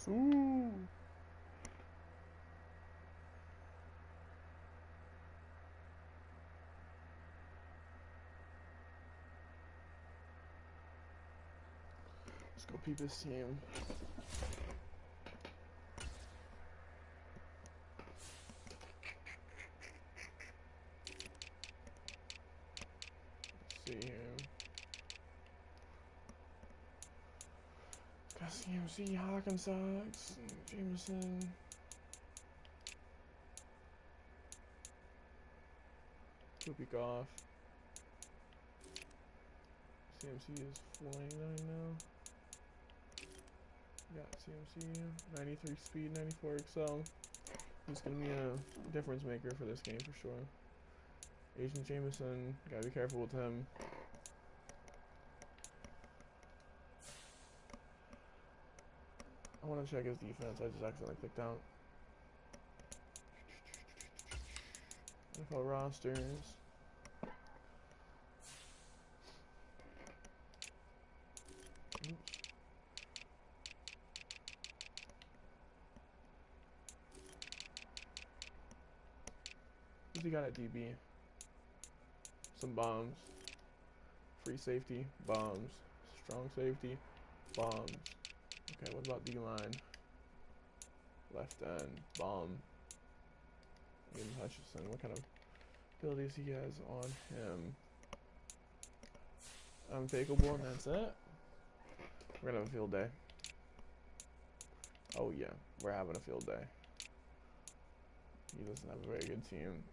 Ooh. Let's go peep his team. Let's see here. Got CMC, Hawkinsox, Jameson. Poopy off. CMC is 499 now. Got CMC, 93 speed, 94 excel. He's gonna be a difference maker for this game for sure. Agent Jameson, gotta be careful with him. I want to check his defense. I just accidentally clicked out. NFL rosters. Oops. Who's he got at DB? Some bombs. Free safety, bombs. Strong safety, bombs. Okay, what about D-line? Left end, bomb. Ian Hutchinson, what kind of abilities he has on him? Unfakeable, and that's it. We're gonna have a field day. Oh yeah, we're having a field day. He doesn't have a very good team.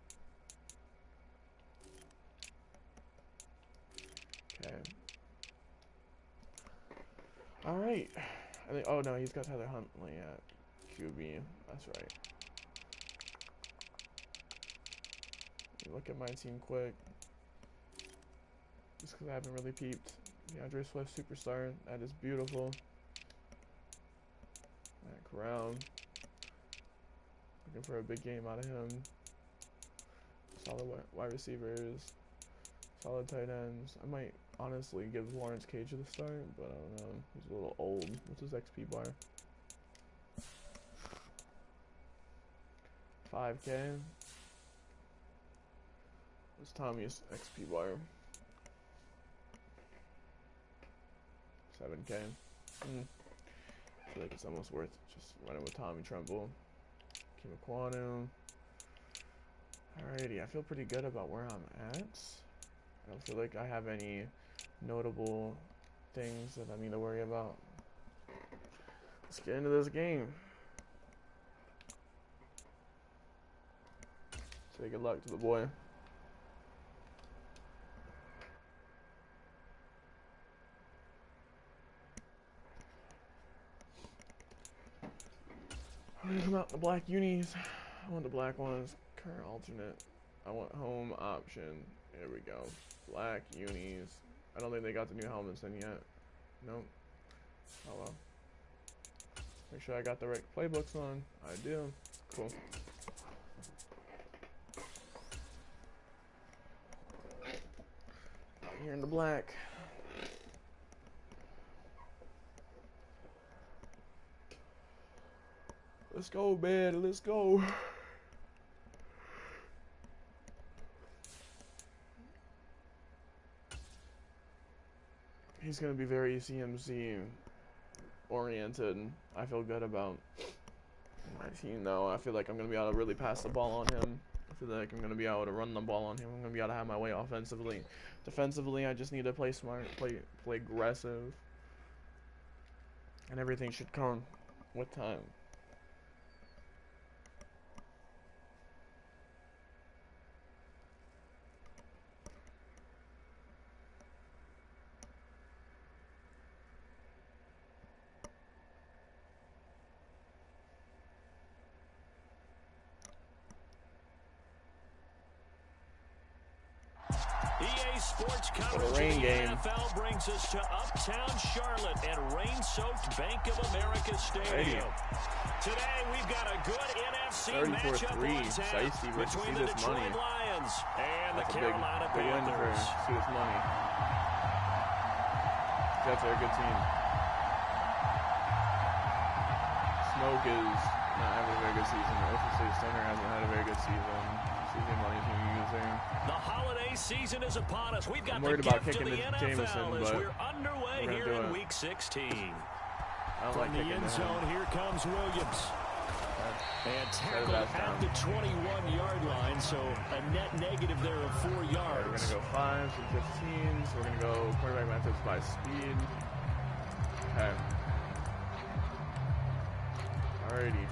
Okay. Alright. I think, oh no, he's got Tyler Huntley at QB. That's right. Let me look at my team quick. Just because I haven't really peeped. DeAndre Swift Superstar. That is beautiful. Matt Corral. Looking for a big game out of him. Solid wide receivers. Solid tight ends. I might honestly give Lawrence Cage the start, but I don't know. He's a little old. What's his XP bar? 5K. What's Tommy's XP bar? 7K. I feel like it's almost worth just running with Tommy Tremble. Kim Aquanu. Alrighty, I feel pretty good about where I'm at. I don't feel like I have any notable things that I need to worry about. Let's get into this game. Say good luck to the boy. I'm gonna come out in the black unis. I want the black ones. Current alternate. I want home option. There we go. Black unis. I don't think they got the new helmets in yet. Nope. Oh well. Make sure I got the right playbooks on. I do. Cool. Out here in the black. Let's go, man. Let's go. He's going to be very CMC oriented. I feel good about my team, though. I feel like I'm going to be able to really pass the ball on him. I feel like I'm going to be able to run the ball on him. I'm going to be able to have my way offensively. Defensively, I just need to play smart, play aggressive. And everything should come with time. EA Sports coverage of the NFL brings us to Uptown Charlotte and rain-soaked Bank of America Stadium. Today we've got a good NFC matchup on tap between the Detroit Lions and the Carolina Panthers. See this money. Jets are a good team. Smoke is not having a very good season. Ocean State Center hasn't had a very good season. Season money's been using. The holiday season is upon us. We've got I'm worried the about gift kicking of the to NFL Jameson, as but we're underway here in Week 16. From the end zone, here comes Williams. And tackled at the 21-yard line, so a net negative there of 4 yards. We're going to go 5s and 15s. We're going to go quarterback methods by speed. Okay. Alrighty.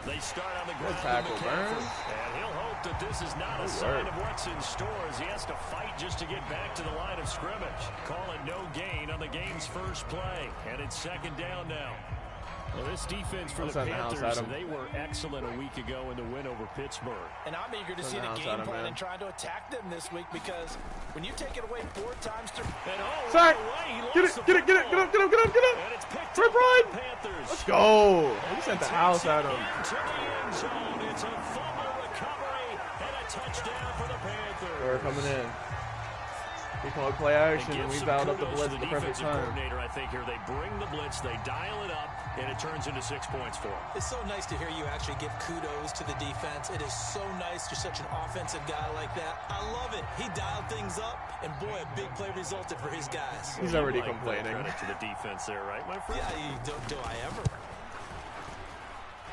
They start on the ground. Tackle, Burns. And he'll hope that this is not a sign of what's in store as he has to fight just to get back to the line of scrimmage. Call it no gain on the game's first play. And it's second down now. Well, this defense for the Panthers, they were excellent a week ago in the win over Pittsburgh. And I'm eager to see the game plan and try to attack them this week because when you take it away 4 times to... Sack! Get it! And it's picked up by the Panthers. Let's go! He sent the house at him. Into the end zone. It's a fumble recovery and a touchdown for the Panthers. We're coming in. We call it play action, and we dialed up the blitz at the perfect time. Coordinator, I think here, they bring the blitz, they dial it up, and it turns into 6 points for them. It's so nice to hear you actually give kudos to the defense. It is so nice. You're such an offensive guy like that. I love it. He dialed things up, and boy, a big play resulted for his guys. He's already complaining. Credit to the defense there, right, my friend? Yeah, do I ever?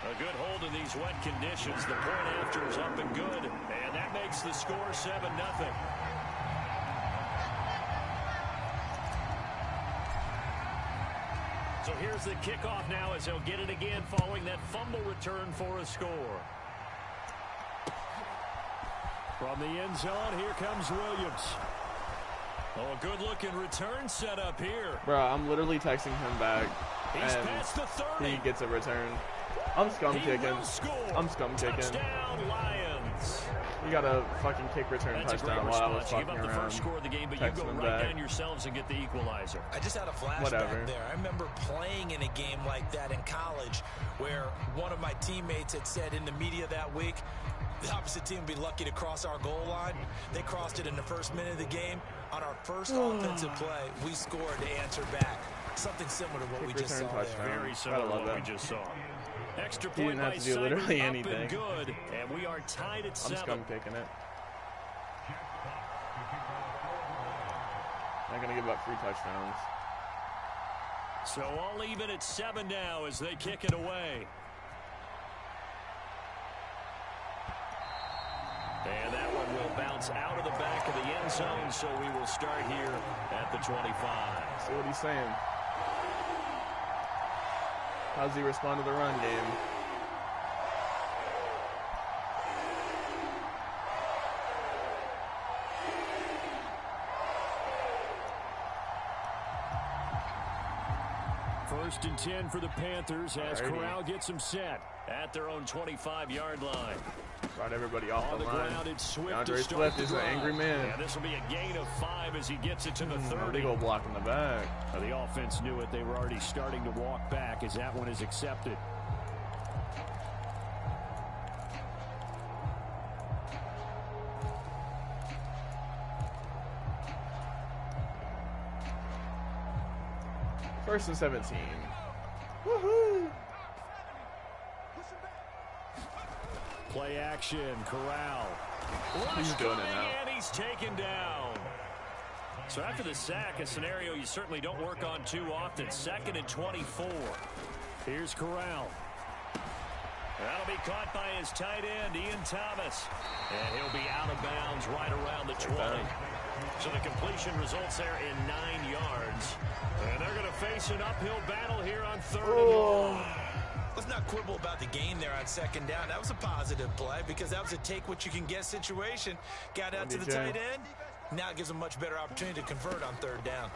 A good hold in these wet conditions. The point after is up and good, and that makes the score 7-0. So here's the kickoff now as he'll get it again following that fumble return for a score. From the end zone, here comes Williams. Oh, a good-looking return set up here. Bro, I'm literally texting him back, He's past the 30. He gets a return. I'm scum kicking. I'm scum kicking. Touchdown, Lions. You got a fucking kick return touchdown while I was fucking around. You give up the first score of the game, but you go right down yourselves and get the equalizer. I just had a flashback there. I remember playing in a game like that in college where one of my teammates had said in the media that week, the opposite team would be lucky to cross our goal line. They crossed it in the first minute of the game. On our first offensive play, we scored to answer back. Something similar to what we just saw there. Very similar to what we just saw. Extra point didn't have by to do literally Simon, anything. and good, and we are tied at 7. I'm scum kicking it. Not gonna give up 3 touchdowns. So all even at 7 now as they kick it away. And that one will bounce out of the back of the end zone, so we will start here at the 25. See what he's saying. How's he respond to the run game? First and 10 for the Panthers as Corral gets them set at their own 25-yard line. Brought everybody off on the line. ground, it's Swift DeAndre Swift is an angry man. And this will be a gain of 5 as he gets it to the 30. Big old block in the back. The offense knew it. They were already starting to walk back as that one is accepted. First and 17. Woohoo! Play action, Corral. He's doing it now. And he's taken down. So after the sack, a scenario you certainly don't work on too often. 2nd and 24. Here's Corral. That'll be caught by his tight end, Ian Thomas. And he'll be out of bounds right around the 20. So the completion results there in 9 yards. And they're going to face an uphill battle here on 3rd and long. Let's not quibble about the gain there on 2nd down. That was a positive play because that was a take-what-you-can-get situation. Got out to the tight end. Now it gives them a much better opportunity to convert on 3rd down.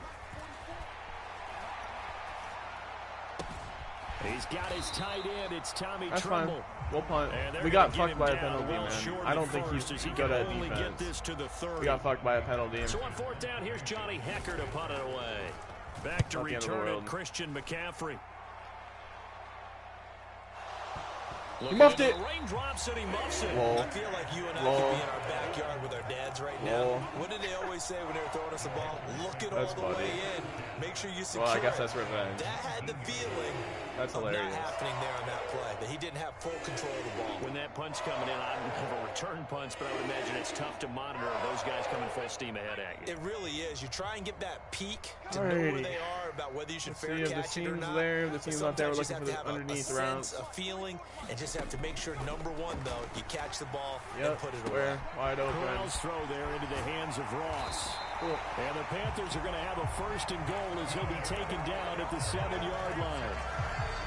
He's got his tight end. It's Tommy That's Tremble. Fine. We'll punt. We got fucked by a penalty, man. I don't think he's good at defense. We got fucked by a penalty. So on 4th down, here's Johnny Hecker to punt it away. Back to return it, Christian McCaffrey. He muffed it. Raindrops and he muffs it. I feel like you and I could be in our backyard with our dads right now. What did they always say when they were throwing us the ball? Look it all the way in. Make sure you secure it. Well, I guess that's revenge. That had the feeling that's of hilarious. not happening there on that play, that he didn't have full control of the ball. When that punch coming in, I don't have a return punch, but I would imagine it's tough to monitor those guys coming full steam ahead at you. It really is. You try and get that peak to know where they are, about whether you should fair catch it or not. The team's out there looking for the underneath rounds. A feeling, and just have to make sure, number one, though, you catch the ball and put it away. Wide open. Corral's throw there into the hands of Ross. Cool. And the Panthers are going to have a 1st and goal as he'll be taken down at the 7-yard line.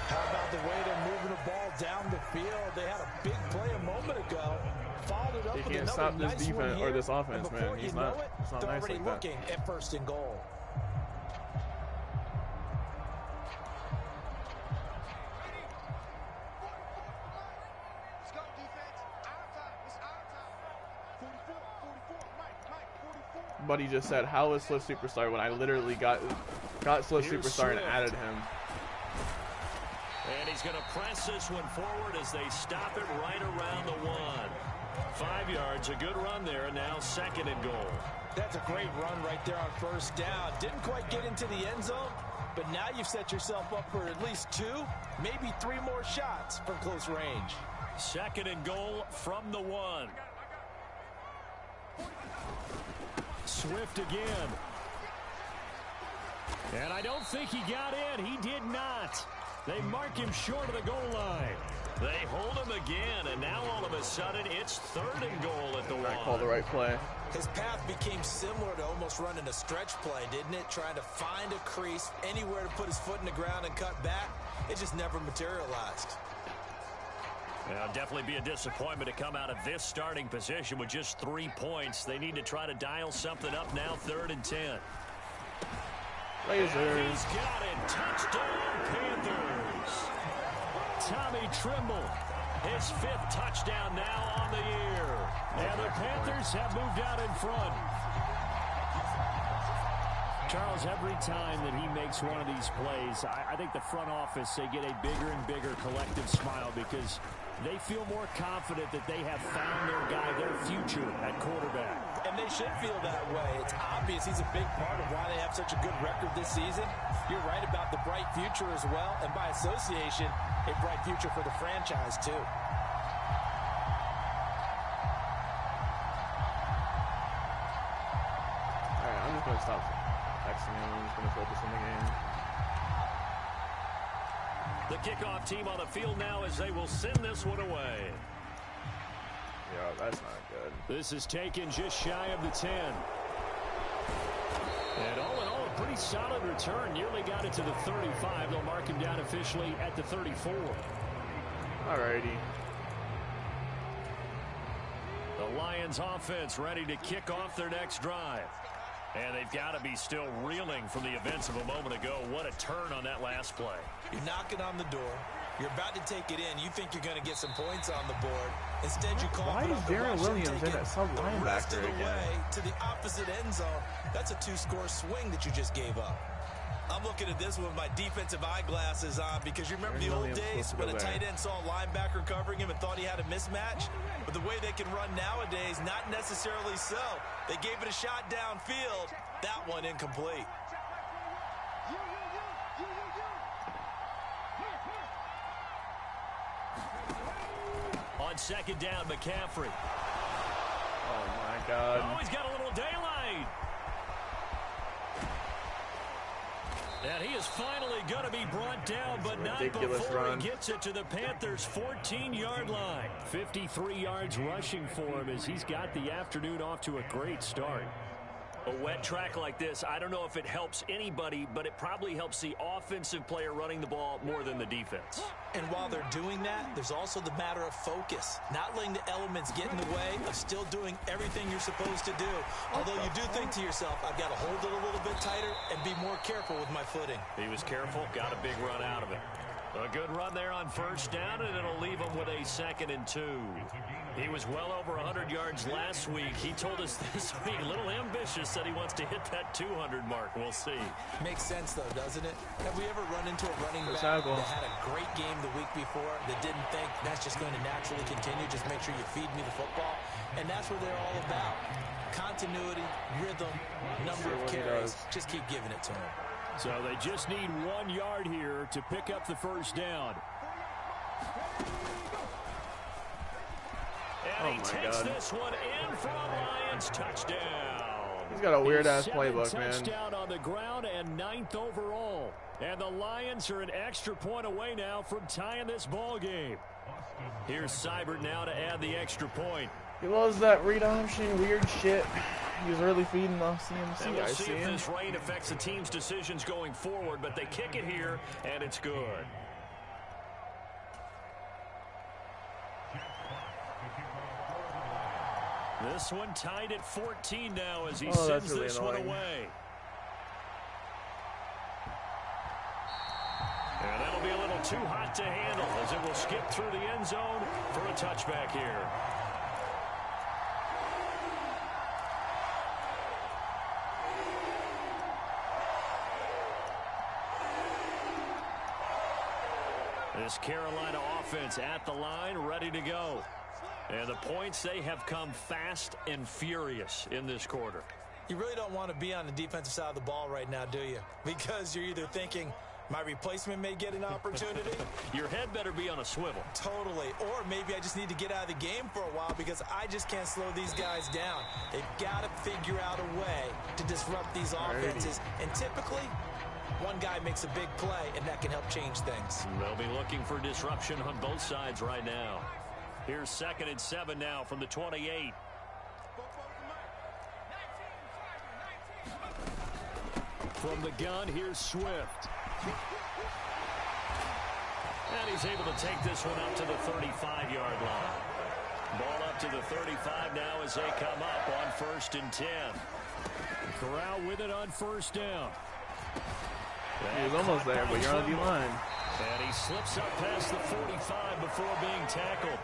How about the way they're moving the ball down the field? They had a big play a moment ago. Followed it up with can't stop this defense or this offense, man. It's not nice already like looking at 1st and goal. Buddy just said, how is Swift Superstar, when I literally got Swift Superstar and added him. And he's going to press this one forward as they stop it right around the 1. 5 yards, a good run there, and now 2nd and goal. That's a great run right there on 1st down. Didn't quite get into the end zone, but now you've set yourself up for at least 2, maybe 3 more shots from close range. 2nd and goal from the 1. Swift again. And I don't think he got in. He did not. They mark him short of the goal line. They hold him again, and now all of a sudden it's 3rd and goal at the 1. Call the right play. His path became similar to almost running a stretch play, didn't it? Trying to find a crease, anywhere to put his foot in the ground and cut back. It just never materialized. It'll definitely be a disappointment to come out of this starting position with just 3 points. They need to try to dial something up now, 3rd and 10. Laser. He's got it. Touchdown, Panthers. Tommy Trimble, his 5th touchdown now on the year. And the Panthers have moved out in front. Charles, every time that he makes one of these plays, I think the front office, they get a bigger and bigger collective smile because they feel more confident that they have found their guy, their future at quarterback. And they should feel that way. It's obvious he's a big part of why they have such a good record this season. You're right about the bright future as well, and by association, a bright future for the franchise too. All right, I'm just going to stop texting him. I'm just going to focus on the game. The kickoff team on the field now as they will send this one away. Yeah, that's not good. This is taken just shy of the 10. And all in all, a pretty solid return. Nearly got it to the 35. They'll mark him down officially at the 34. Alrighty. The Lions offense ready to kick off their next drive. And they've got to be still reeling from the events of a moment ago. What a turn on that last play. You're knocking on the door. You're about to take it in. You think you're going to get some points on the board. Instead, you call Why is Darren Williams in at sub linebacker again? Way to the opposite end zone. That's a 2-score swing that you just gave up. I'm looking at this one with my defensive eyeglasses on because you remember the old days when a tight end saw a linebacker covering him and thought he had a mismatch? But the way they can run nowadays, not necessarily so. They gave it a shot downfield. That one incomplete. On 2nd down, McCaffrey. Oh, my God. Oh, he's got a little daylight. And he is finally going to be brought down, but not before he gets it to the Panthers' 14-yard line. 53 yards rushing for him as he's got the afternoon off to a great start. A wet track like this, I don't know if it helps anybody, but it probably helps the offensive player running the ball more than the defense. And while they're doing that, there's also the matter of focus. Not letting the elements get in the way of still doing everything you're supposed to do. Although you do think to yourself, I've got to hold it a little bit tighter and be more careful with my footing. He was careful, got a big run out of it. A good run there on first down, and it'll leave him with a 2nd and 2. He was well over 100 yards last week. He told us this week, a little ambitious, that he wants to hit that 200 mark. We'll see. Makes sense, though, doesn't it? Have we ever run into a running back that had a great game the week before that didn't think that's just going to naturally continue? Just make sure you feed me the football. And that's what they're all about. Continuity, rhythm, number of carries. Just keep giving it to him. So they just need 1 yard here to pick up the first down. And he takes this one in for a Lions touchdown. He's got a weird-ass playbook, man. Touchdown on the ground and 9th overall. And the Lions are an extra point away now from tying this ball game. Here's Seibert now to add the extra point. He loves that read option, weird shit. He was really feeding off CMC. And we'll see if this rain affects the team's decisions going forward, but they kick it here, and it's good. This one tied at 14 now as he sends really this annoying. one away. And that'll be a little too hot to handle as it will skip through the end zone for a touchback here. This Carolina offense at the line, ready to go. And the points, they have come fast and furious in this quarter. You really don't want to be on the defensive side of the ball right now, do you? Because you're either thinking, my replacement may get an opportunity. Your head better be on a swivel. Totally. Or maybe I just need to get out of the game for a while because I just can't slow these guys down. They've got to figure out a way to disrupt these offenses. And typically, one guy makes a big play, and that can help change things. They'll be looking for disruption on both sides right now. Here's 2nd and 7 now from the 28. From the gun, here's Swift. And he's able to take this one up to the 35-yard line. Ball up to the 35 now as they come up on 1st and 10. Corral with it on first down. He was almost there, but you're on the line. And he slips up past the 45 before being tackled.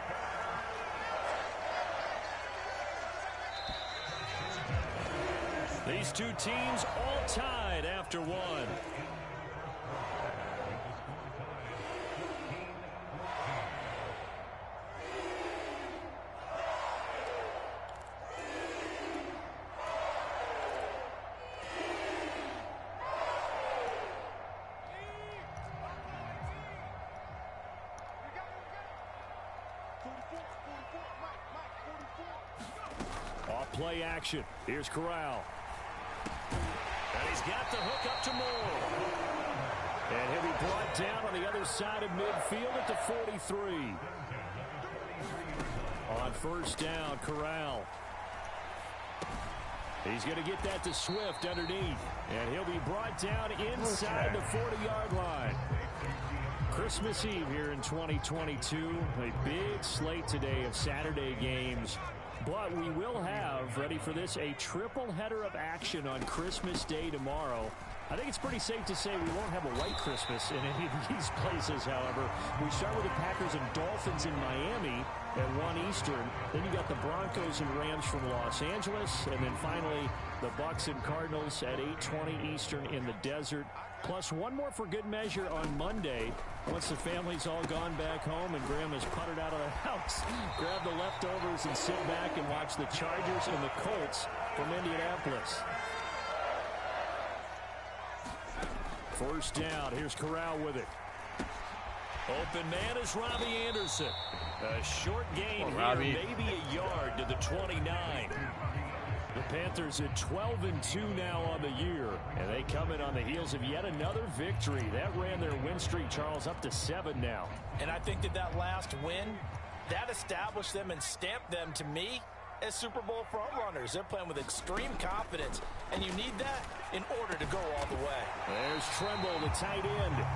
These two teams all tied after one. Off play action. Here's Corral. And he's got the hook up to Moore. And he'll be brought down on the other side of midfield at the 43. On first down, Corral. He's going to get that to Swift underneath. And he'll be brought down inside the 40-yard line. Christmas Eve here in 2022. A big slate today of Saturday games. But we will have, ready for this, a triple header of action on Christmas Day tomorrow. I think it's pretty safe to say we won't have a white Christmas in any of these places, however. We start with the Packers and Dolphins in Miami at 1 Eastern. Then you got the Broncos and Rams from Los Angeles. And then finally, the Bucs and Cardinals at 8:20 Eastern in the desert. Plus one more for good measure on Monday. Once the family's all gone back home and Graham has puttered out of the house, grab the leftovers and sit back and watch the Chargers and the Colts from Indianapolis. First down. Here's Corral with it. Open man is Robbie Anderson. A short gain here, maybe a yard to the 29. The Panthers at 12-2 now on the year, and they come in on the heels of yet another victory. That ran their win streak, Charles, up to 7 now. And I think that last win, that established them and stamped them, to me, as Super Bowl frontrunners. They're playing with extreme confidence, and you need that in order to go all the way. There's Tremble, the tight end.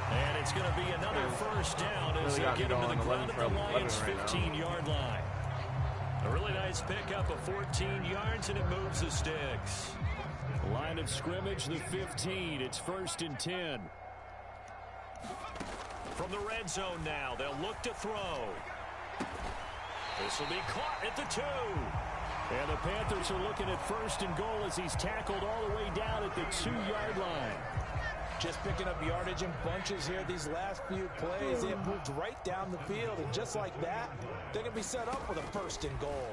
And it's going to be another first down as they get him to the ground at the Lions' 15-yard line. A really nice pickup of 14 yards, and it moves the sticks. Line of scrimmage, the 15. It's 1st and 10. From the red zone now, they'll look to throw. This will be caught at the 2. And the Panthers are looking at 1st and goal as he's tackled all the way down at the 2-yard line. Just picking up yardage in bunches here these last few plays. They have moved right down the field, and just like that, they're going to be set up with a 1st and goal.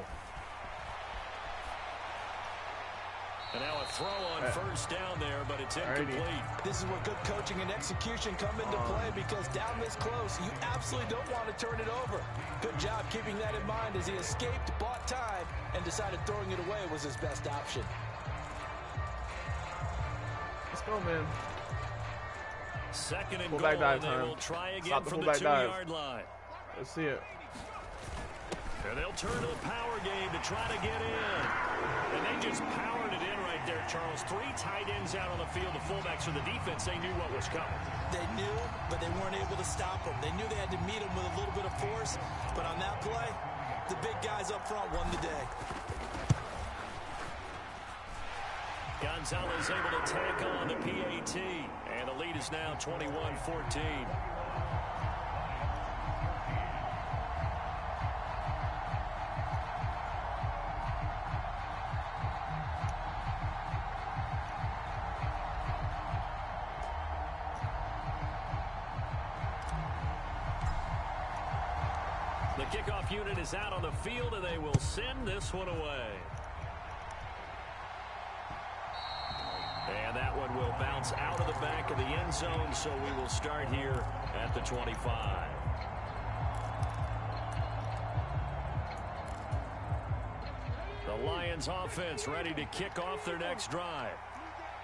And now a throw on 1st down there, but it's incomplete. This is where good coaching and execution come into play, because down this close, you absolutely don't want to turn it over. Good job keeping that in mind as he escaped, bought time, and decided throwing it away was his best option. Let's go, man. 2nd and goal, and they will try again from the 2-yard line. Let's see it. And they'll turn to the power game to try to get in. And they just powered it in right there, Charles. 3 tight ends out on the field. The fullbacks for the defense, they knew what was coming. They knew, but they weren't able to stop them. They knew they had to meet them with a little bit of force. But on that play, the big guys up front won the day. Gonzalez able to tackle on the PAT. And the lead is now 21-14. The kickoff unit is out on the field, and they will send this one away. And that one will bounce out of the back of the end zone, so we will start here at the 25. The Lions offense ready to kick off their next drive.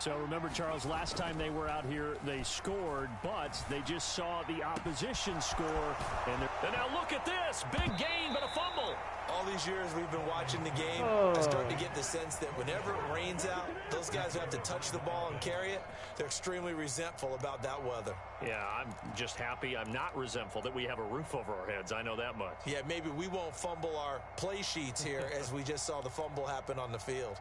So remember, Charles, last time they were out here, they scored, but they just saw the opposition score. And now look at this. Big gain, but a fumble. All these years we've been watching the game, I start to get the sense that whenever it rains out, those guys who have to touch the ball and carry it, they're extremely resentful about that weather. Yeah, I'm just happy I'm not resentful that we have a roof over our heads. I know that much. Yeah, maybe we won't fumble our play sheets here as we just saw the fumble happen on the field.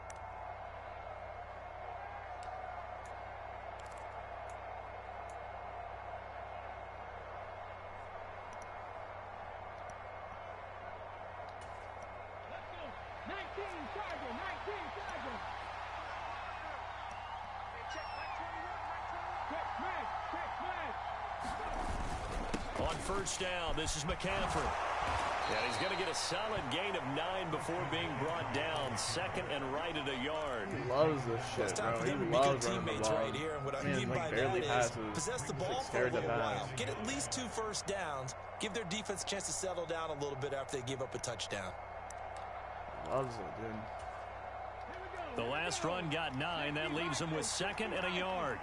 On 1st down, this is McCaffrey. And he's going to get a solid gain of 9 before being brought down. 2nd and right at a yard. He loves this shit, bro. He loves running the ball. Right here. And what I mean by that is possess the ball for a little while. Get at least 2 first downs. Give their defense a chance to settle down a little bit after they give up a touchdown. Loves it, dude. The last run got 9. That leaves him with 2nd and a yard.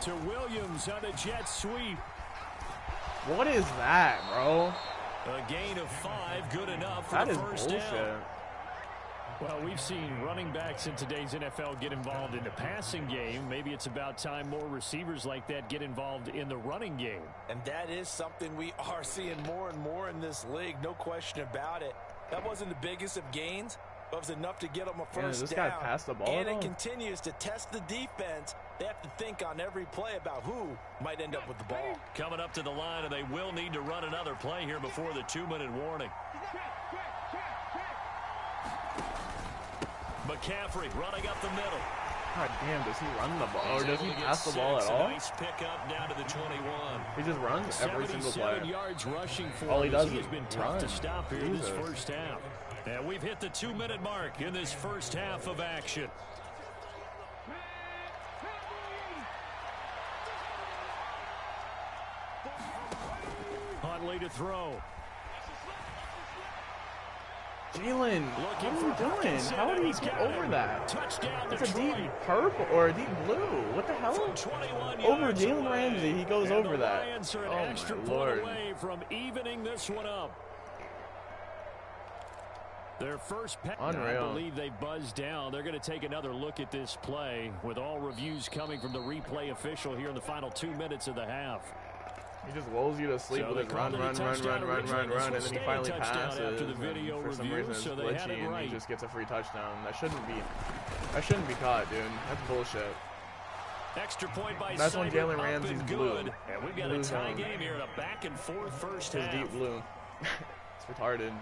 To Williams on the jet sweep. What is that, bro? A gain of 5, good enough for that the is first bullshit. down. Well, we've seen running backs in today's NFL get involved in the passing game. Maybe it's about time more receivers like that get involved in the running game. And that is something we are seeing more and more in this league, no question about it. That wasn't the biggest of gains, but it was enough to get them a first this down. guy passed the ball, and though? it continues to test the defense. They have to think on every play about who might end up with the ball. Coming up to the line, and they will need to run another play here before the 2-minute warning. McCaffrey running up the middle. God damn, does he run the ball? Or does he pass the ball at all? Nice pickup down to the 21. He just runs every single play. 77 yards rushing for All he does He is has been tough run. to stop here in this Jesus. first half. And we've hit the 2-minute mark in this first half of action. Huntley to throw. Jalen, what are you doing? How did he get over that? Touchdown, It's a Detroit. deep purple or a deep blue. What the hell? From 21 Over yards Jalen away. Ramsey, he goes And over the that. Lions are an Oh extra my point Lord. away from evening this one up. Their first pass. I Unreal. believe they buzzed down. They're going to take another look at this play with all reviews coming from the replay official here in the final 2 minutes of the half. He just lulls you to sleep with his run, and then he finally passes. After the video for some review, reason, it's so they had glitchy, it right. and he just gets a free touchdown. That shouldn't be caught, dude. That's bullshit. Extra point by That's when Seibert, Jalen Ramsey's blue. And we've got a tie game here in a back-and-forth first half. His deep blue. It's retarded.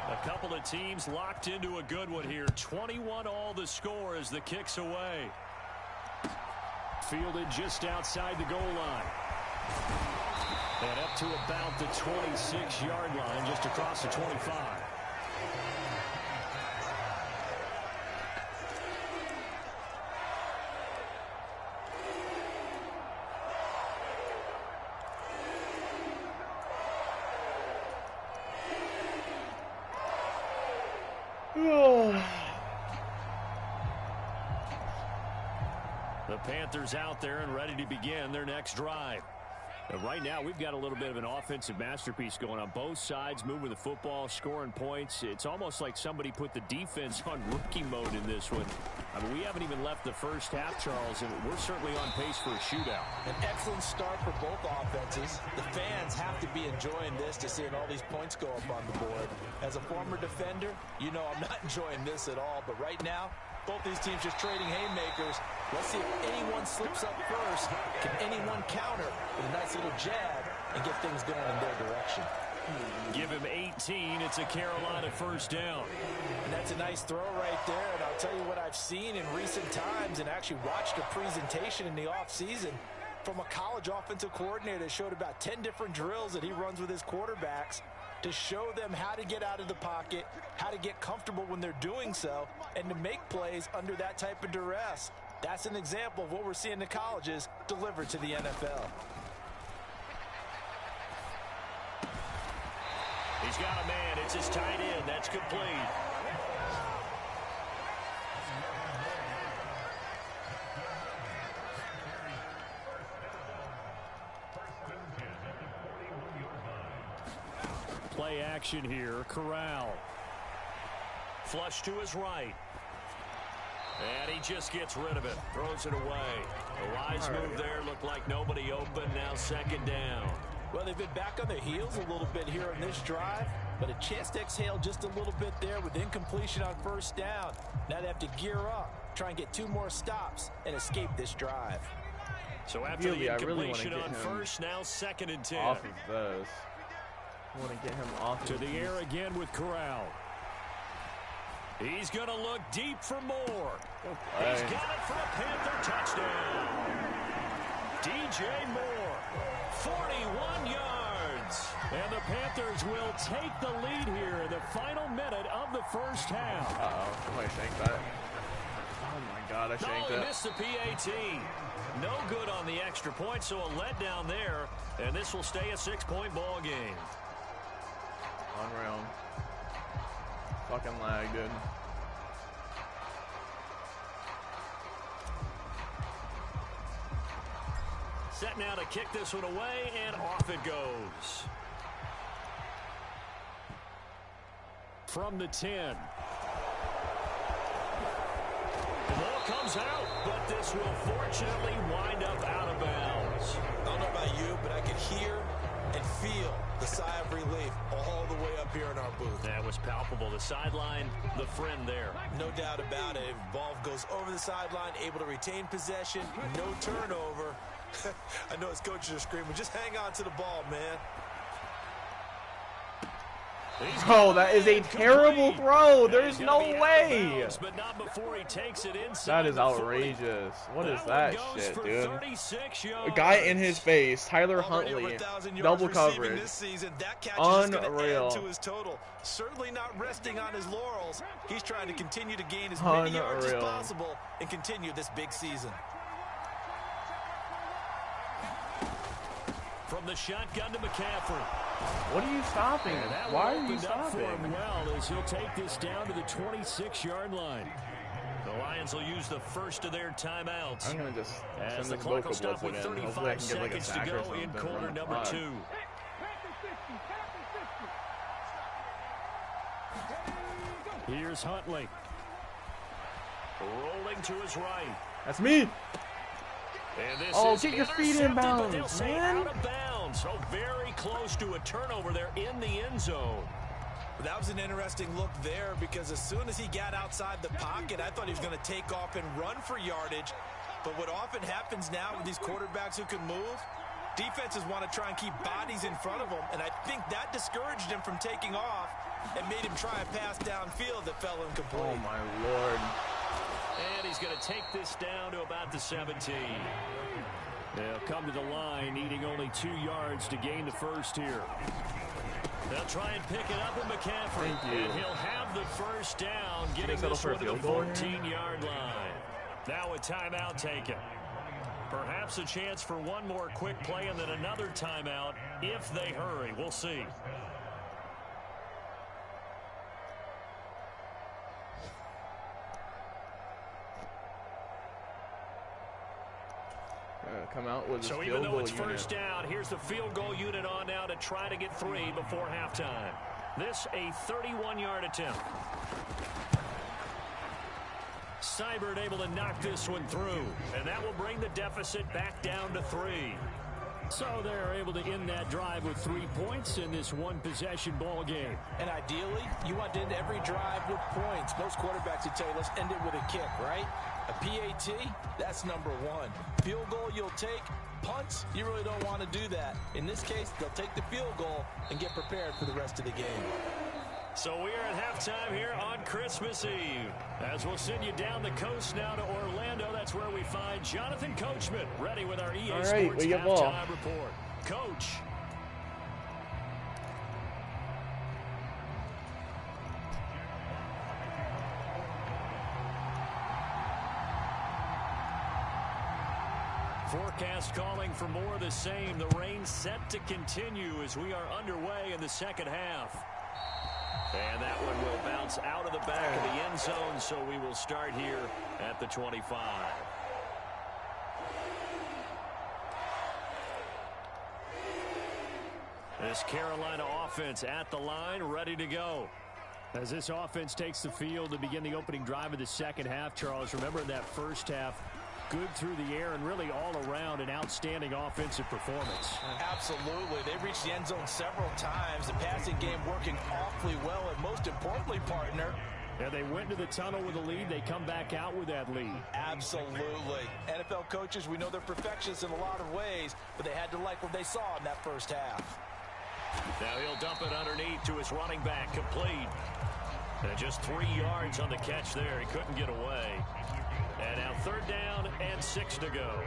A couple of teams locked into a good one here. 21-all the score as the kick's away. Fielded just outside the goal line. And up to about the 26-yard line, just across the 25. The Panthers out there and ready to begin their next drive. And right now, we've got a little bit of an offensive masterpiece going on. Both sides moving the football, scoring points. It's almost like somebody put the defense on rookie mode in this one. I mean, we haven't even left the first half, Charles, and we're certainly on pace for a shootout. An excellent start for both offenses. The fans have to be enjoying this to seeing all these points go up on the board. As a former defender, you know I'm not enjoying this at all. But right now, both these teams just trading haymakers. Let's see if anyone slips up first. Can anyone counter with a nice little jab and get things going in their direction? Give him 18. It's a Carolina first down. And that's a nice throw right there. And I'll tell you what I've seen in recent times and actually watched a presentation in the offseason from a college offensive coordinator that showed about 10 different drills that he runs with his quarterbacks to show them how to get out of the pocket, how to get comfortable when they're doing so, and to make plays under that type of duress. That's an example of what we're seeing in the colleges delivered to the NFL. He's got a man. It's his tight end. That's complete. Play action here. Corral. Flush to his right. And he just gets rid of it. Throws it away. The wise move there. Looked like nobody open. Now second down. Well, they've been back on their heels a little bit here on this drive, but a chance to exhale just a little bit there with incompletion on first down. Now they have to gear up, try and get 2 more stops, and escape this drive. So after the incompletion on first, now second and 10. Off of this. I want to get him off to the air again with Corral. He's going to look deep for more. He's got it for a Panther touchdown. DJ Moore, 41 yards. And the Panthers will take the lead here in the final minute of the first half. Uh-oh, somebody shanked that. Oh, my God, I shanked it. He missed the PAT. No good on the extra point, so a letdown there. And this will stay a 6-point ball game. Unreal. Fucking lag, dude. Set now to kick this one away, and off it goes. From the 10. The ball comes out, but this will fortunately wind up out of bounds. I don't know about you, but I can hear and feel the sigh of relief all the way up here in our booth. That was palpable. The sideline, the friend there. No doubt about it. Ball goes over the sideline, able to retain possession, no turnover. I know his coaches are screaming, just hang on to the ball, man. Bro, that is a terrible throw. There's no way. Bounds, but not before he takes it inside. That is outrageous. What is that shit, dude? 36 A guy in his face, Tyler Huntley, double coverage. This season. That catch Unreal. is to his total. Certainly not resting on his laurels. He's trying to continue to gain as many yards as possible and continue this big season. From the shotgun to McCaffrey. What are you stopping? Why are you stopping? Well, as he'll take this down to the 26-yard line. The Lions will use the first of their timeouts. I'm going to just as send the this clock Boko will stop blitz with again. 35 Hopefully I can get like a seconds to sack or go something. in quarter number 2. Here's Huntley. Rolling to his right. That's me. Oh, get your feet in bounds, man. Out of bounds. So very close to a turnover there in the end zone. That was an interesting look there because as soon as he got outside the pocket, I thought he was going to take off and run for yardage. But what often happens now with these quarterbacks who can move, defenses want to try and keep bodies in front of them, and I think that discouraged him from taking off and made him try a pass downfield that fell incomplete. Oh, my Lord. And he's going to take this down to about the 17. They'll come to the line, needing only 2 yards to gain the first here. They'll try and pick it up with McCaffrey. Thank you. And he'll have the first down, getting this one to the 14-yard line. Now a timeout taken. Perhaps a chance for one more quick play and then another timeout if they hurry. We'll see. Come out with so even though it's first down, here's the field goal unit on now to try to get 3 before halftime. This a 31-yard attempt. Seibert able to knock this one through, and that will bring the deficit back down to 3. So they're able to end that drive with 3 points in this one-possession ball game. And ideally, you want to end every drive with points. Most quarterbacks would tell you, let's end it with a kick, right? A PAT, that's number 1. Field goal you'll take. Punts, you really don't want to do that. In this case, they'll take the field goal and get prepared for the rest of the game. So we are at halftime here on Christmas Eve. As we'll send you down the coast now to Orlando, that's where we find Jonathan Coachman ready with our EA Sports halftime report. Coach. Forecast calling for more of the same. The rain set to continue as we are underway in the second half. And that one will bounce out of the back of the end zone, so we will start here at the 25. This Carolina offense at the line, ready to go. As this offense takes the field to begin the opening drive of the second half, Charles, remember in that first half, good through the air and really all around an outstanding offensive performance. Absolutely. They reached the end zone several times. The passing game working awfully well, and most importantly, partner, yeah, they went to the tunnel with a lead. They come back out with that lead. Absolutely. NFL coaches, we know they're perfectionists in a lot of ways, but they had to like what they saw in that first half. Now he'll dump it underneath to his running back, complete. And just 3 yards on the catch there. He couldn't get away. And now 3rd down and 6 to go.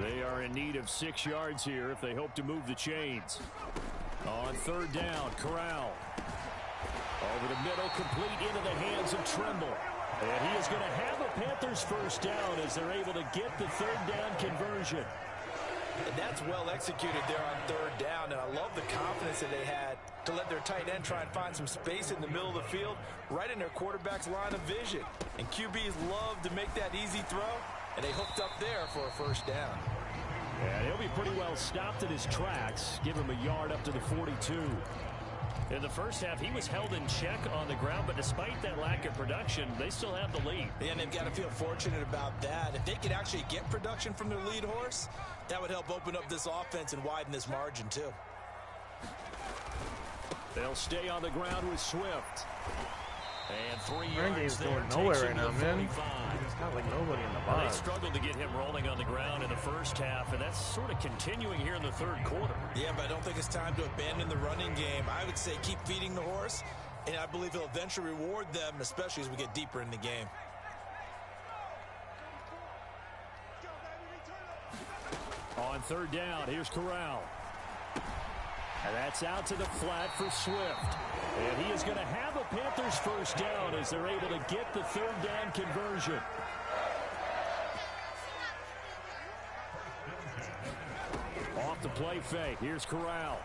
They are in need of 6 yards here if they hope to move the chains. On 3rd down, Corral. Over the middle, complete into the hands of Trimble. And he is going to have a Panthers first down as they're able to get the 3rd down conversion. And that's well executed there on 3rd down, and I love the confidence that they had to let their tight end try and find some space in the middle of the field, right in their quarterback's line of vision. And QBs love to make that easy throw, and they hooked up there for a first down. Yeah, he'll be pretty well stopped in his tracks. Give him a yard up to the 42. In the first half, he was held in check on the ground, but despite that lack of production, they still have the lead. And they've got to feel fortunate about that. If they could actually get production from their lead horse, that would help open up this offense and widen this margin, too. They'll stay on the ground with Swift. And 3 yards there. Going nowhere right now, man. He's got like nobody in the box. They struggled to get him rolling on the ground in the first half, and that's sort of continuing here in the 3rd quarter. Yeah, but I don't think it's time to abandon the running game. I would say keep feeding the horse, and I believe he'll eventually reward them, especially as we get deeper in the game. On 3rd down, here's Corral. And that's out to the flat for Swift. And he is going to have a Panthers first down as they're able to get the 3rd down conversion. Off the play fake. Here's Corral.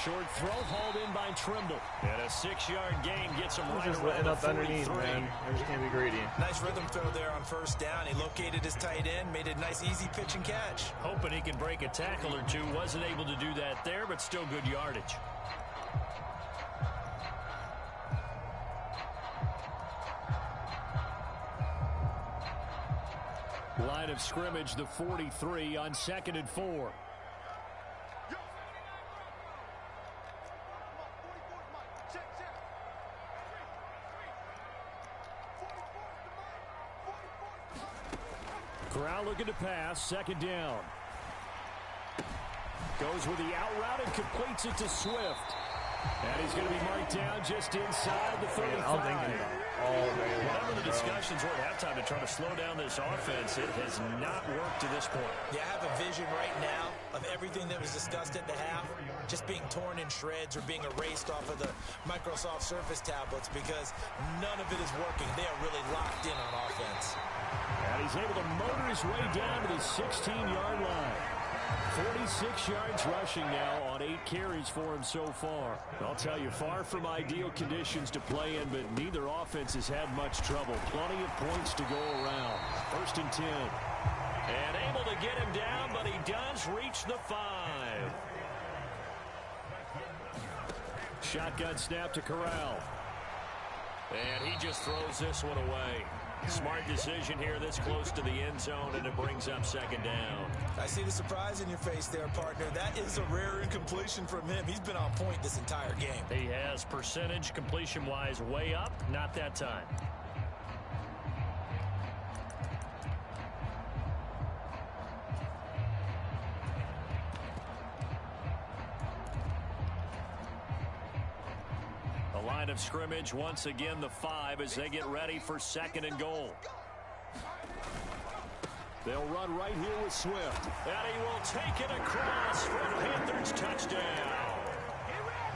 Short throw hauled in by Trimble. And a 6-yard gain gets him right around the 43. Underneath, man. I just can't be greedy. Nice rhythm throw there on 1st down. He located his tight end, made a nice easy pitch and catch. Hoping he can break a tackle or two. Wasn't able to do that there, but still good yardage. line of scrimmage, the 43 on 2nd and 4. Corral looking to pass, 2nd down. Goes with the out route and completes it to Swift. And he's going to be marked down just inside the 35. Whatever the discussions were at halftime to try to slow down this offense, it has not worked to this point. Yeah, I have a vision right now of everything that was discussed at the half just being torn in shreds or being erased off of the Microsoft Surface tablets because none of it is working. They are really locked in on offense. And he's able to motor his way down to the 16-yard line. 46 yards rushing now on 8 carries for him so far. I'll tell you, far from ideal conditions to play in, but neither offense has had much trouble. Plenty of points to go around. 1st and 10. And able to get him down, but he does reach the 5. Shotgun snap to Corral. And he just throws this one away. Smart decision here this close to the end zone, and it brings up 2nd down. I see the surprise in your face there, partner. That is a rare incompletion from him. He's been on point this entire game. He has percentage completion-wise way up, not that time. Line of scrimmage once again the 5 as they get ready for 2nd and goal. They'll run right here with Swift. And he will take it across for a Panthers touchdown.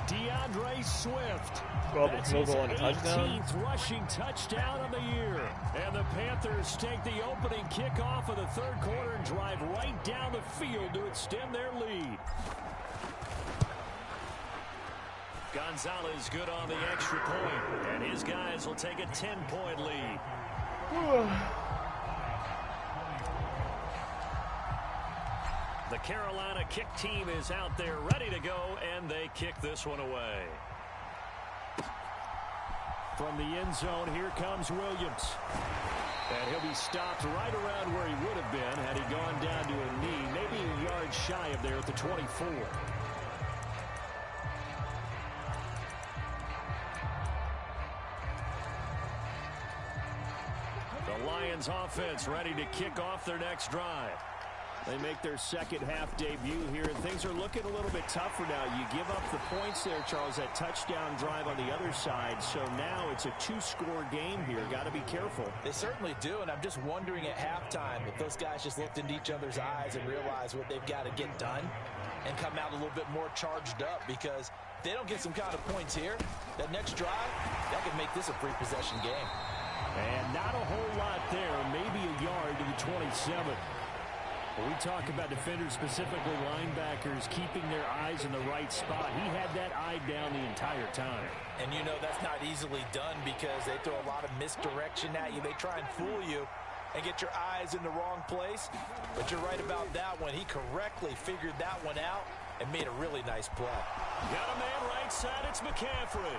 DeAndre Swift. That's his 18th rushing touchdown of the year. And the Panthers take the opening kickoff of the 3rd quarter and drive right down the field to extend their lead. Gonzalez good on the extra point, and his guys will take a 10-point lead. The Carolina kick team is out there ready to go, and they kick this one away. From the end zone, here comes Williams. And he'll be stopped right around where he would have been had he gone down to a knee, maybe a yard shy of there at the 24. Lions offense ready to kick off their next drive. They make their 2nd half debut here, and things are looking a little bit tougher now. You give up the points there, Charles, that touchdown drive on the other side. So now it's a 2-score game here. Got to be careful. They certainly do, and I'm just wondering at halftime if those guys just looked into each other's eyes and realized what they've got to get done and come out a little bit more charged up, because if they don't get some kind of points here, that next drive, that could make this a free possession game. And not a whole lot there, maybe a yard to the 27. When we talk about defenders, specifically linebackers, keeping their eyes in the right spot, he had that eye down the entire time. And you know that's not easily done because they throw a lot of misdirection at you. They try and fool you and get your eyes in the wrong place. But you're right about that one. He correctly figured that one out and made a really nice play. Got a man right side. It's McCaffrey.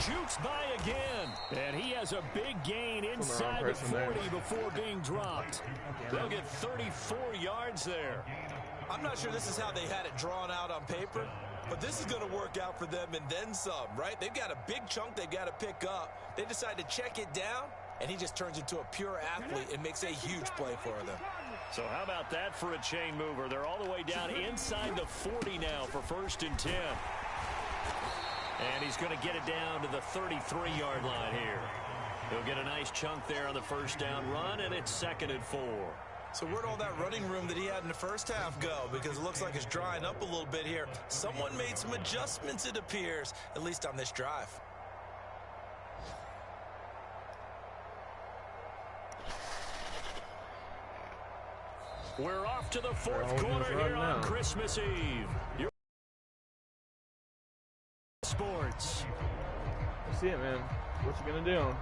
Jukes by again. And he has a big gain inside the 40 before being dropped. They'll get 34 yards there. I'm not sure this is how they had it drawn out on paper, but this is going to work out for them and then some, right? They've got a big chunk they've got to pick up. They decide to check it down, and he just turns into a pure athlete and makes a huge play for them. So how about that for a chain mover? They're all the way down inside the 40 now for 1st and 10. And he's going to get it down to the 33-yard line here. He'll get a nice chunk there on the 1st down run, and it's 2nd and 4. So where'd all that running room that he had in the 1st half go? Because it looks like it's drying up a little bit here. Someone made some adjustments, it appears, at least on this drive. We're off to the 4th quarter here on Christmas Eve. Sports. I see it, man. What you gonna do?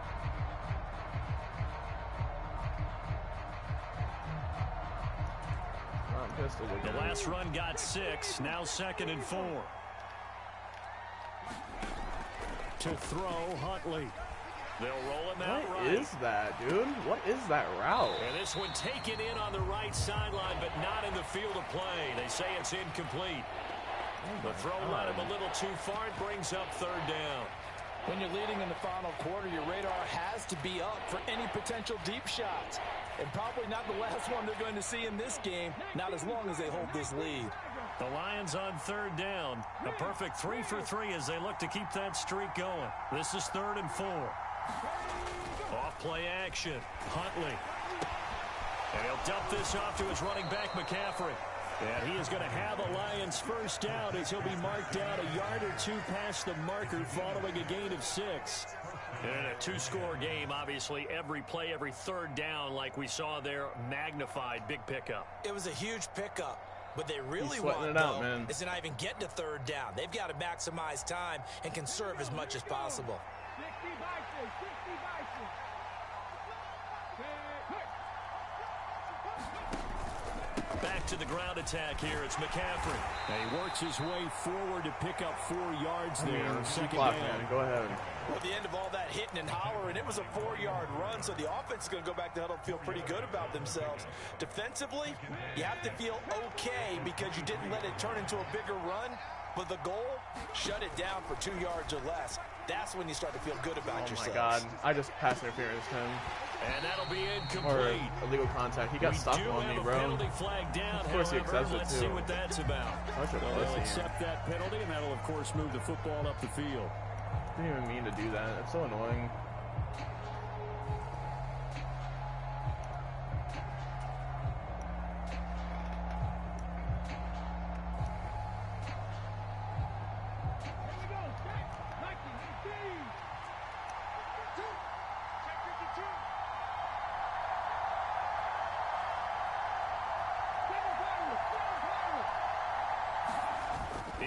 The last run got 6. Now 2nd and 4. To throw, Huntley. They'll roll him out right. What is that, dude? What is that route? And this one taken in on the right sideline, but not in the field of play. They say it's incomplete. The throw led him a little too far. It brings up third down. When you're leading in the final quarter, your radar has to be up for any potential deep shots. And probably not the last one they're going to see in this game, not as long as they hold this lead. The Lions on third down. A perfect 3 for 3 as they look to keep that streak going. This is 3rd and 4. Off play action. Huntley. And he'll dump this off to his running back, McCaffrey. And he is going to have a Lions first down as he'll be marked down a yard or two past the marker following a gain of 6. And a 2-score game, obviously, every play, every third down, like we saw there, magnified, big pickup. It was a huge pickup. But they really want, though, is to not even get to third down. They've got to maximize time and conserve as much as possible. Back to the ground attack here. It's McCaffrey. And he works his way forward to pick up 4 yards there. Second down. Go ahead. Well, at the end of all that hitting and hollering, it was a 4-yard run, so the offense is going to go back to huddle and feel pretty good about themselves. Defensively, you have to feel okay because you didn't let it turn into a bigger run. But the goal, shut it down for 2 yards or less. That's when you start to feel good about yourself. Oh, my God. I just pass interference him. And that'll be incomplete. Or illegal contact. He got stuck on me, bro. Flag down. Of course he accepts it, too. Let's see what that's about. They'll accept that penalty, and that'll, of course, move the football up the field. I didn't even mean to do that. It's so annoying.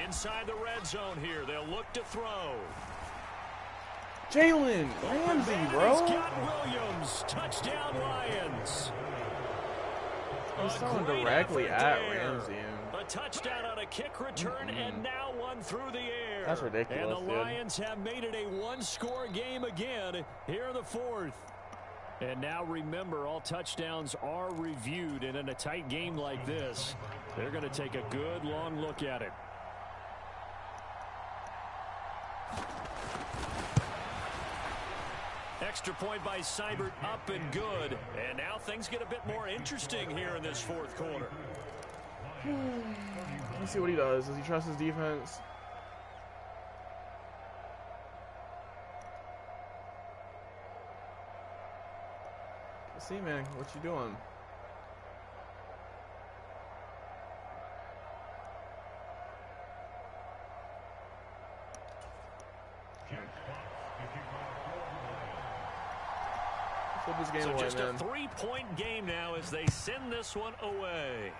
Inside the red zone here. They'll look to throw. Jalen Ramsey, bro. Got Williams. Touchdown, Lions. He's throwing directly at Ramsey. A touchdown on a kick return, and now one through the air. That's ridiculous, and the dude. Lions have made it a 1-score game again here in the 4th. And now remember, all touchdowns are reviewed, and in a tight game like this, they're going to take a good long look at it. Extra point by Seibert, up and good. And now things get a bit more interesting here in this 4th quarter. Let's see what he does. Does he trust his defense? Let's see, man. What you doing? This game so away, just man. A 3-point game now as they send this one away.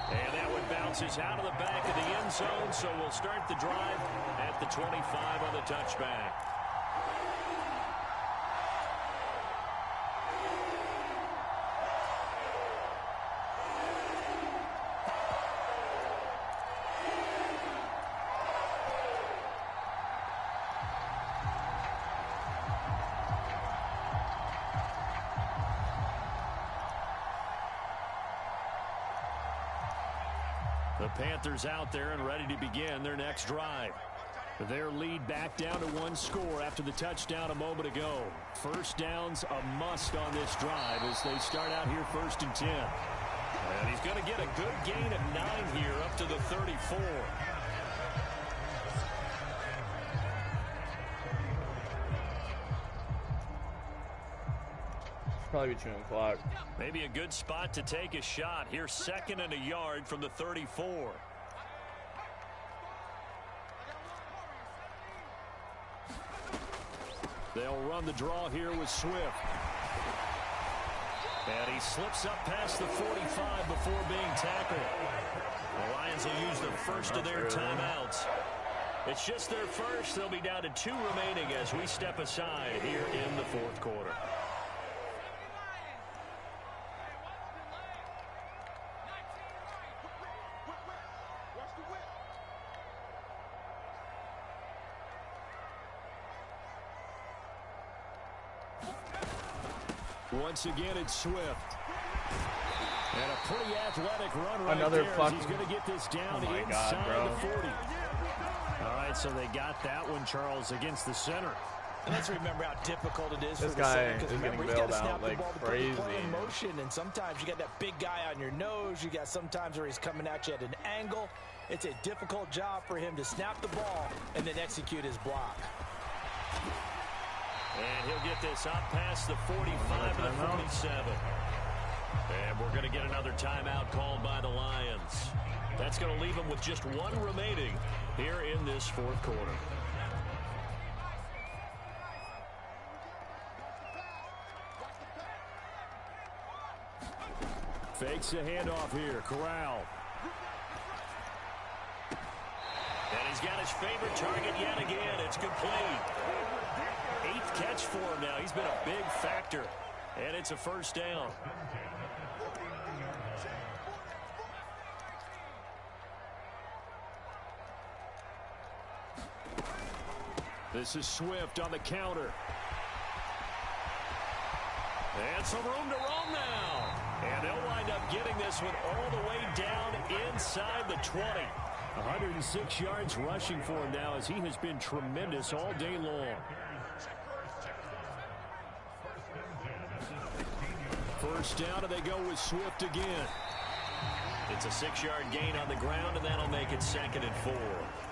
And that one bounces out of the back of the end zone, so we'll start the drive at the 25 on the touchback. The Panthers out there and ready to begin their next drive. Their lead back down to 1 score after the touchdown a moment ago. First down's a must on this drive as they start out here 1st and 10. And he's going to get a good gain of 9 here up to the 34. Probably be chewing clock. Maybe a good spot to take a shot. Here's 2nd and a yard from the 34. They'll run the draw here with Swift. And he slips up past the 45 before being tackled. The Lions will use the first of their timeouts. It's just their first. They'll be down to 2 remaining as we step aside here in the 4th quarter. Once again, it's Swift. And a pretty athletic run right Another there. fucking... He's going to get this down inside God, bro. the 40. All right, so they got that one, Charles, against the center. And let's remember how difficult it is this for the guy center. is Because getting he's got bailed to snap out the like ball to crazy. put the play in motion, and sometimes you got that big guy on your nose. You got sometimes where he's coming at you at an angle. It's a difficult job for him to snap the ball and then execute his block. And he'll get this up past the 45 to the 47. And we're going to get another timeout called by the Lions. That's going to leave them with just one remaining here in this fourth quarter. Fakes the handoff here. Corral. And he's got his favorite target yet again. It's complete. 8th catch for him now. He's been a big factor. And it's a first down. This is Swift on the counter. And some room to roam now. And they'll wind up getting this one all the way down inside the 20. 106 yards rushing for him now as he has been tremendous all day long. First down, and they go with Swift again. It's a 6-yard gain on the ground, and that'll make it 2nd and 4.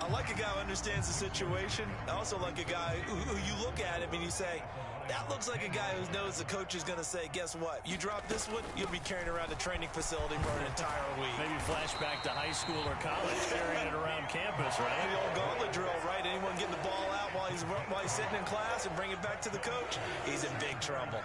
I like a guy who understands the situation. I also like a guy who you look at him and you say, that looks like a guy who knows the coach is going to say, guess what? You drop this one, you'll be carrying around a training facility for an entire week. Maybe flashback to high school or college, carrying it around campus, right? The old gauntlet drill, right? Anyone getting the ball out while he's sitting in class and bring it back to the coach, he's in big trouble.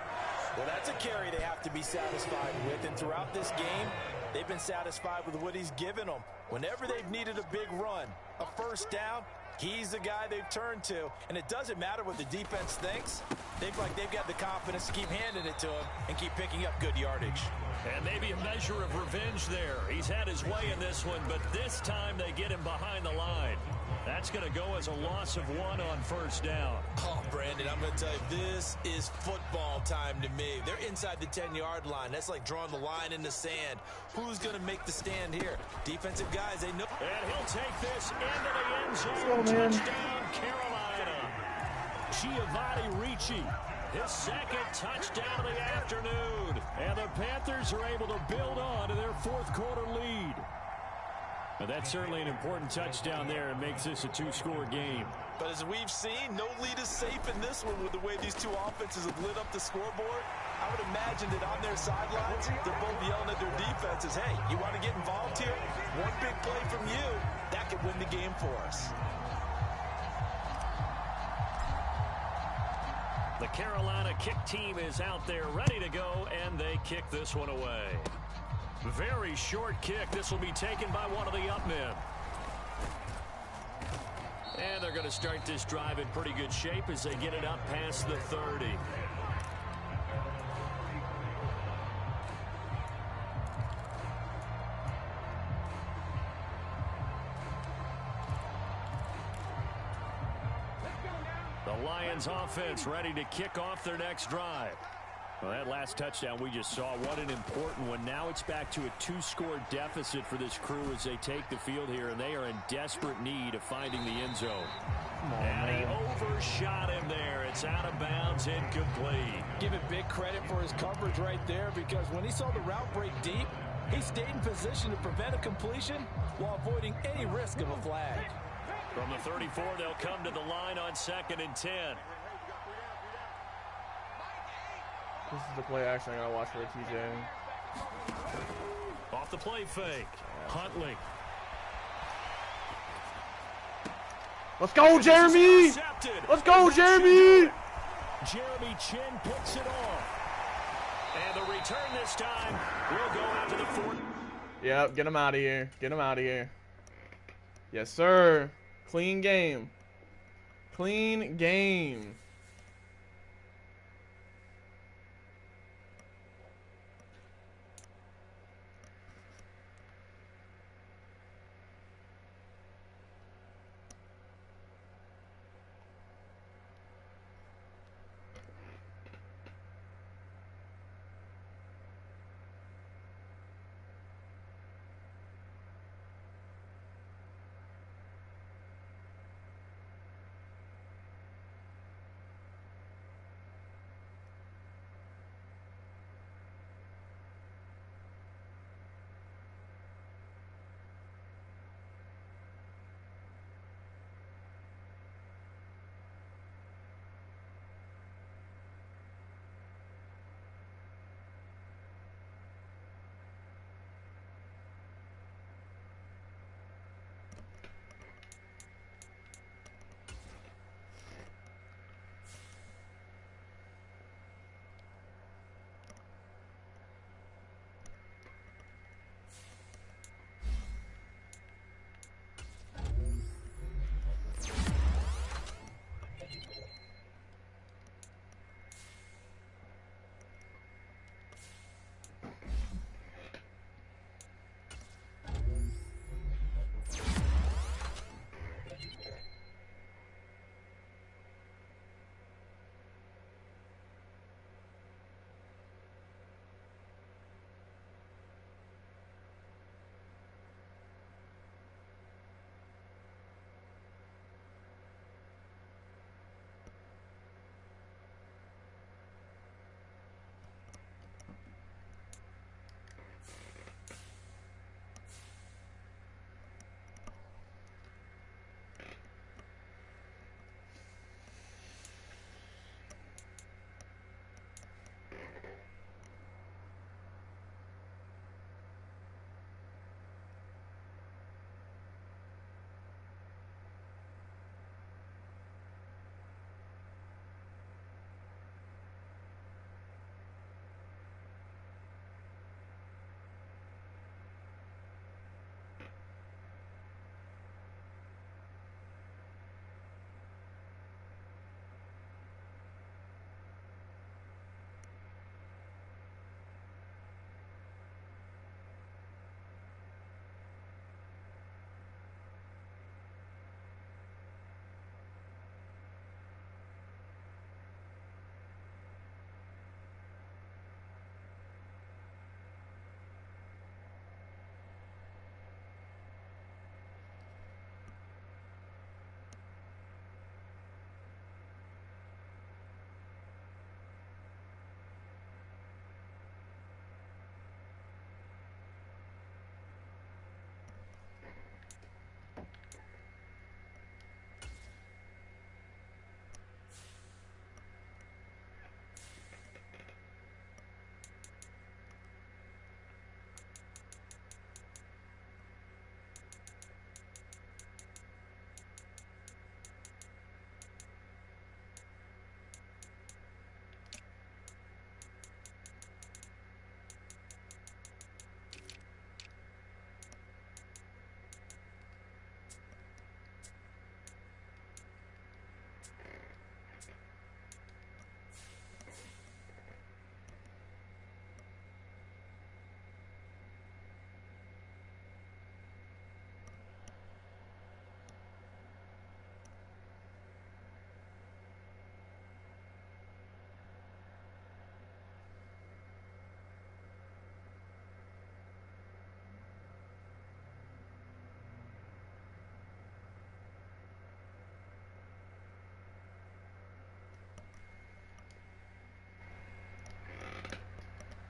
Well, that's a carry they have to be satisfied with, and throughout this game, they've been satisfied with what he's given them. Whenever they've needed a big run, a first down, he's the guy they've turned to. And it doesn't matter what the defense thinks. They've got the confidence to keep handing it to him and keep picking up good yardage. And maybe a measure of revenge there. He's had his way in this one, but this time they get him behind the line. That's going to go as a loss of 1 on first down. Oh, Brandon, I'm going to tell you, this is football time to me. They're inside the 10-yard line. That's like drawing the line in the sand. Who's going to make the stand here? Defensive guys, they know. And he'll take this into the end zone. Touchdown, Carolina. Giovanni Ricci, his 2nd touchdown of the afternoon. And the Panthers are able to build on to their fourth quarter lead. But that's certainly an important touchdown there and makes this a 2-score game. But as we've seen, no lead is safe in this one with the way these two offenses have lit up the scoreboard. I would imagine that on their sidelines, they're both yelling at their defenses, hey, you want to get involved here? One big play from you, that could win the game for us. The Carolina kick team is out there ready to go, and they kick this one away. Very short kick. This will be taken by one of the up men. And they're going to start this drive in pretty good shape as they get it up past the 30. The Lions offense ready to kick off their next drive. Well, that last touchdown we just saw, what an important one. Now it's back to a 2-score deficit for this crew as they take the field here, and they are in desperate need of finding the end zone. And he overshot him there. It's out of bounds, incomplete. Give it big credit for his coverage right there, because when he saw the route break deep, he stayed in position to prevent a completion while avoiding any risk of a flag. From the 34, they'll come to the line on 2nd and 10. This is the play action I gotta watch for TJ. Off the play fake. Huntley. Let's go, Jeremy! Let's go, Jeremy! Jeremy Chin picks it off. And the return this time will go out to the 4. Yep, get him out of here. Get him out of here. Yes, sir. Clean game. Clean game.